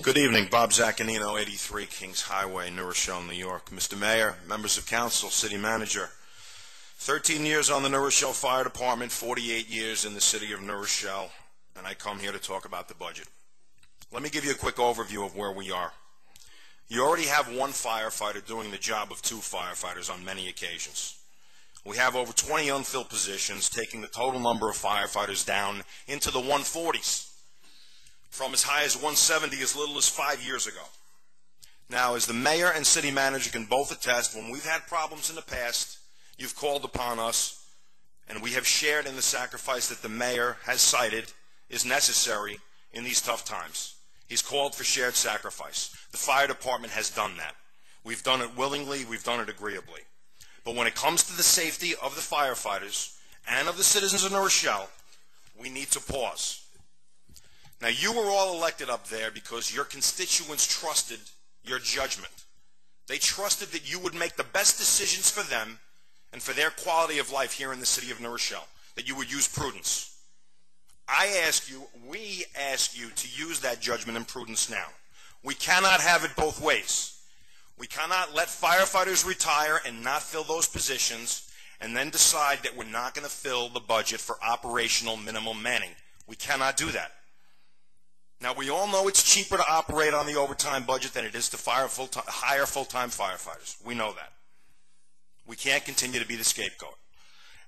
Good evening, Bob Zaccagnino, 83 Kings Highway, New Rochelle, New York. Mr. Mayor, members of council, city manager, 13 years on the New Rochelle Fire Department, 48 years in the city of New Rochelle, and I come here to talk about the budget. Let me give you a quick overview of where we are. You already have one firefighter doing the job of two firefighters on many occasions. We have over 20 unfilled positions, taking the total number of firefighters down into the 140s. From as high as 170 as little as 5 years ago. Now, as the mayor and city manager can both attest, when we've had problems in the past, you've called upon us, and we have shared in the sacrifice that the mayor has cited is necessary in these tough times. He's called for shared sacrifice. The fire department has done that. We've done it willingly, we've done it agreeably. But when it comes to the safety of the firefighters and of the citizens of New Rochelle, we need to pause. Now, you were all elected up there because your constituents trusted your judgment. They trusted that you would make the best decisions for them and for their quality of life here in the city of New Rochelle, that you would use prudence. We ask you to use that judgment and prudence now. We cannot have it both ways. We cannot let firefighters retire and not fill those positions and then decide that we're not going to fill the budget for operational minimum manning. We cannot do that. Now, we all know it's cheaper to operate on the overtime budget than it is to hire full-time firefighters. We know that. We can't continue to be the scapegoat.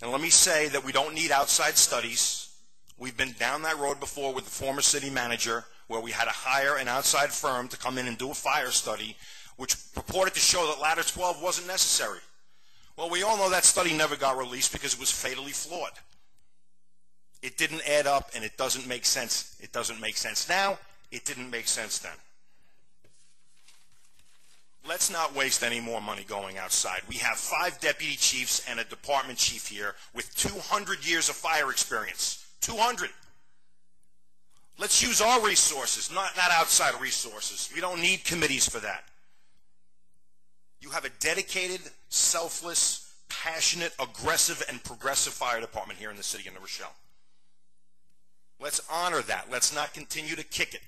And let me say that we don't need outside studies. We've been down that road before with the former city manager, where we had to hire an outside firm to come in and do a fire study, which purported to show that Ladder 12 wasn't necessary. Well, we all know that study never got released because it was fatally flawed. It didn't add up, and it doesn't make sense. It doesn't make sense now. It didn't make sense then. Let's not waste any more money going outside. We have 5 deputy chiefs and a department chief here with 200 years of fire experience. 200. Let's use our resources, not outside resources. We don't need committees for that. You have a dedicated, selfless, passionate, aggressive, and progressive fire department here in the city of New Rochelle. Let's honor that. Let's not continue to kick it.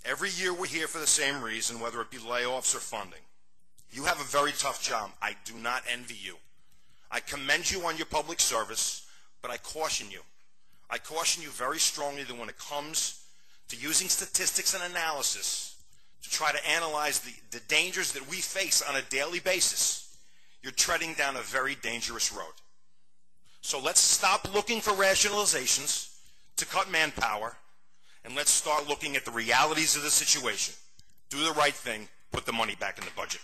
Every year we're here for the same reason, whether it be layoffs or funding. You have a very tough job. I do not envy you. I commend you on your public service, but I caution you. I caution you very strongly that when it comes to using statistics and analysis to try to analyze the dangers that we face on a daily basis, you're treading down a very dangerous road. So let's stop looking for rationalizations to cut manpower, and let's start looking at the realities of the situation. Do the right thing, put the money back in the budget.